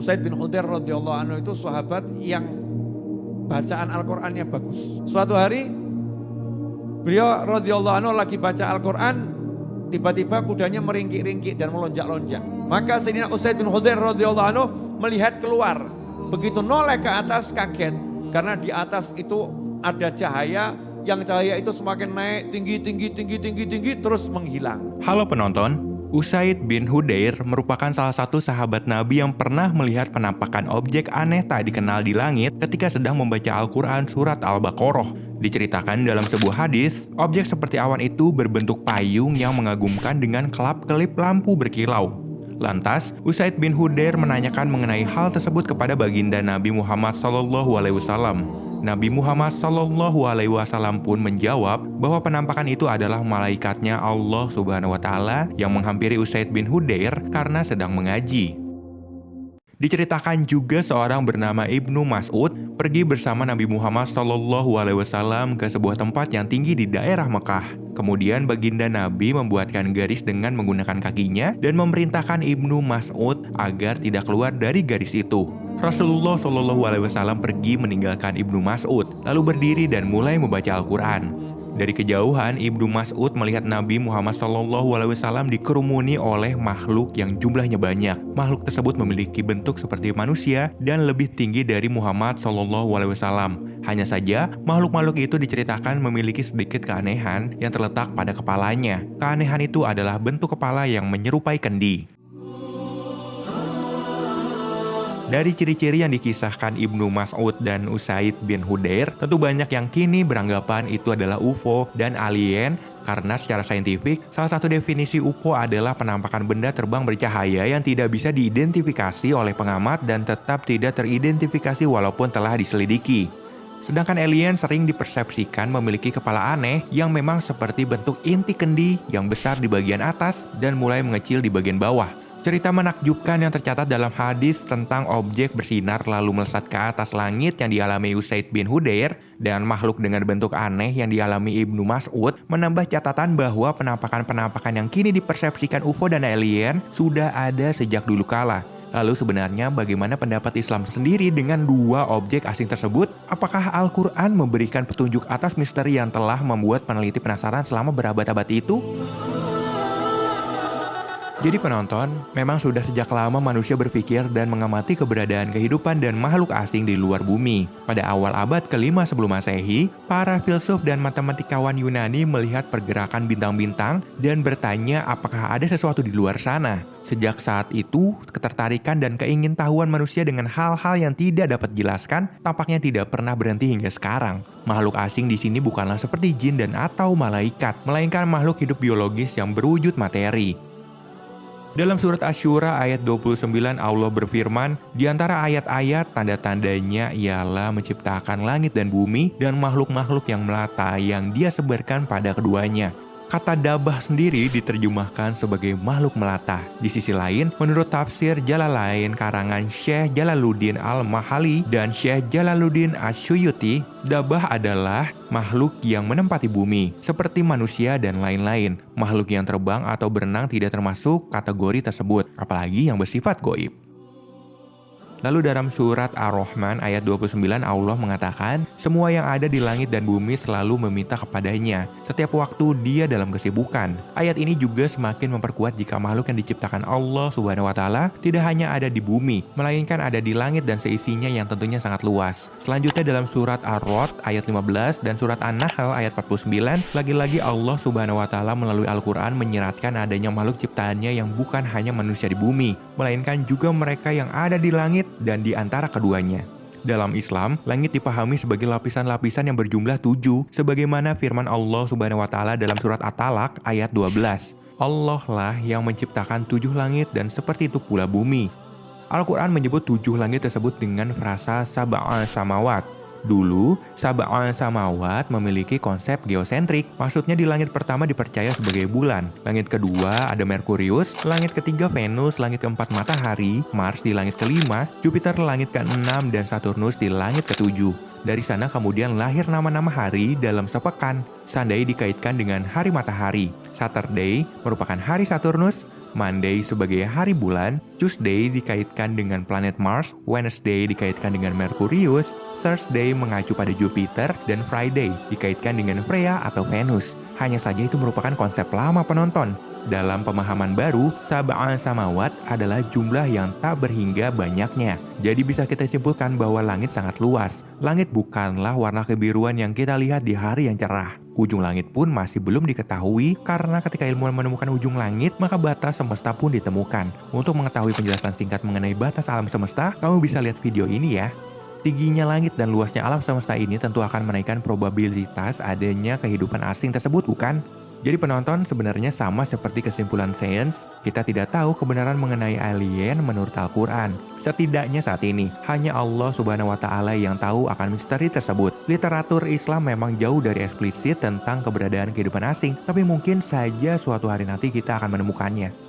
Usaid bin Hudair radhiyallahu anhu itu sahabat yang bacaan Al-Qur'annya bagus. Suatu hari beliau radhiyallahu anhu lagi baca Al-Qur'an, tiba-tiba kudanya meringkik-ringkik dan melonjak-lonjak. Maka Sayyidina Usaid bin Hudair radhiyallahu anhu melihat keluar. Begitu noleh ke atas kaget karena di atas itu ada cahaya, yang cahaya itu semakin naik tinggi terus menghilang. Halo penonton, Usaid bin Hudair merupakan salah satu sahabat Nabi yang pernah melihat penampakan objek aneh tak dikenal di langit ketika sedang membaca Al-Quran surat Al-Baqarah. Diceritakan dalam sebuah hadis, objek seperti awan itu berbentuk payung yang mengagumkan dengan kelap-kelip lampu berkilau. Lantas, Usaid bin Hudair menanyakan mengenai hal tersebut kepada baginda Nabi Muhammad SAW. Nabi Muhammad SAW pun menjawab bahwa penampakan itu adalah malaikatnya Allah Subhanahu wa Ta'ala yang menghampiri Usaid bin Hudair karena sedang mengaji. Diceritakan juga seorang bernama Ibnu Mas'ud pergi bersama Nabi Muhammad SAW ke sebuah tempat yang tinggi di daerah Mekah. Kemudian baginda Nabi membuatkan garis dengan menggunakan kakinya dan memerintahkan Ibnu Mas'ud agar tidak keluar dari garis itu. Rasulullah SAW pergi meninggalkan Ibnu Mas'ud, lalu berdiri dan mulai membaca Al-Quran. Dari kejauhan, Ibnu Mas'ud melihat Nabi Muhammad SAW dikerumuni oleh makhluk yang jumlahnya banyak. Makhluk tersebut memiliki bentuk seperti manusia dan lebih tinggi dari Muhammad SAW. Hanya saja, makhluk-makhluk itu diceritakan memiliki sedikit keanehan yang terletak pada kepalanya. Keanehan itu adalah bentuk kepala yang menyerupai kendi. Dari ciri-ciri yang dikisahkan Ibnu Mas'ud dan Usaid bin Hudair, tentu banyak yang kini beranggapan itu adalah UFO dan alien karena secara saintifik, salah satu definisi UFO adalah penampakan benda terbang bercahaya yang tidak bisa diidentifikasi oleh pengamat dan tetap tidak teridentifikasi walaupun telah diselidiki. Sedangkan alien sering dipersepsikan memiliki kepala aneh yang memang seperti bentuk inti kendi yang besar di bagian atas dan mulai mengecil di bagian bawah. Cerita menakjubkan yang tercatat dalam hadis tentang objek bersinar lalu melesat ke atas langit yang dialami Usaid bin Hudair dan makhluk dengan bentuk aneh yang dialami Ibnu Mas'ud menambah catatan bahwa penampakan-penampakan yang kini dipersepsikan UFO dan alien sudah ada sejak dulu kala. Lalu sebenarnya bagaimana pendapat Islam sendiri dengan dua objek asing tersebut? Apakah Al-Quran memberikan petunjuk atas misteri yang telah membuat peneliti penasaran selama berabad-abad itu? Jadi penonton, memang sudah sejak lama manusia berpikir dan mengamati keberadaan kehidupan dan makhluk asing di luar bumi. Pada awal abad ke-5 sebelum Masehi, para filsuf dan matematikawan Yunani melihat pergerakan bintang-bintang dan bertanya apakah ada sesuatu di luar sana. Sejak saat itu, ketertarikan dan keingintahuan manusia dengan hal-hal yang tidak dapat dijelaskan tampaknya tidak pernah berhenti hingga sekarang. Makhluk asing di sini bukanlah seperti jin dan atau malaikat, melainkan makhluk hidup biologis yang berwujud materi. Dalam surat Asy-Syura ayat 29 Allah berfirman, di antara ayat-ayat tanda-tandanya ialah menciptakan langit dan bumi dan makhluk-makhluk yang melata yang Dia sebarkan pada keduanya. Kata dabah sendiri diterjemahkan sebagai makhluk melata. Di sisi lain, menurut tafsir Jalalain karangan Syekh Jalaluddin Al-Mahali dan Syekh Jalaluddin Asy-Syuyuti, dabah adalah makhluk yang menempati bumi, seperti manusia dan lain-lain. Makhluk yang terbang atau berenang tidak termasuk kategori tersebut, apalagi yang bersifat goib. Lalu dalam surat Ar-Rahman ayat 29 Allah mengatakan, semua yang ada di langit dan bumi selalu meminta kepadanya, setiap waktu Dia dalam kesibukan. Ayat ini juga semakin memperkuat jika makhluk yang diciptakan Allah Subhanahu wa Ta'ala tidak hanya ada di bumi, melainkan ada di langit dan seisinya yang tentunya sangat luas. Selanjutnya dalam surat Ar-Ra'd ayat 15 dan surat An-Nahl ayat 49, lagi-lagi Allah Subhanahu wa Ta'ala melalui Al-Quran menyeratkan adanya makhluk ciptaannya yang bukan hanya manusia di bumi, melainkan juga mereka yang ada di langit dan di antara keduanya. Dalam Islam, langit dipahami sebagai lapisan-lapisan yang berjumlah 7, sebagaimana firman Allah Subhanahu wa Ta'ala dalam surat At-Talaq ayat 12. Allah lah yang menciptakan 7 langit dan seperti itu pula bumi. Al-Quran menyebut 7 langit tersebut dengan frasa sab'a samawat. Dulu, sab'a samawat memiliki konsep geosentrik. Maksudnya di langit pertama dipercaya sebagai bulan, langit kedua ada Merkurius, langit ketiga Venus, langit keempat matahari, Mars di langit kelima, Jupiter langit ke-6, dan Saturnus di langit ke-7. Dari sana kemudian lahir nama-nama hari dalam sepekan. Sunday dikaitkan dengan hari matahari, Saturday merupakan hari Saturnus, Monday sebagai hari bulan, Tuesday dikaitkan dengan planet Mars, Wednesday dikaitkan dengan Merkurius, Thursday mengacu pada Jupiter, dan Friday dikaitkan dengan Freya atau Venus. Hanya saja itu merupakan konsep lama penonton. Dalam pemahaman baru, sab'an samawat adalah jumlah yang tak berhingga banyaknya. Jadi bisa kita simpulkan bahwa langit sangat luas. Langit bukanlah warna kebiruan yang kita lihat di hari yang cerah. Ujung langit pun masih belum diketahui karena ketika ilmuwan menemukan ujung langit, maka batas semesta pun ditemukan. Untuk mengetahui penjelasan singkat mengenai batas alam semesta, kamu bisa lihat video ini ya. Tingginya langit dan luasnya alam semesta ini tentu akan menaikkan probabilitas adanya kehidupan asing tersebut, bukan? Jadi penonton, sebenarnya sama seperti kesimpulan sains, kita tidak tahu kebenaran mengenai alien menurut Al-Quran. Setidaknya saat ini, hanya Allah Subhanahu wa Ta'ala yang tahu akan misteri tersebut. Literatur Islam memang jauh dari eksplisit tentang keberadaan kehidupan asing, tapi mungkin saja suatu hari nanti kita akan menemukannya.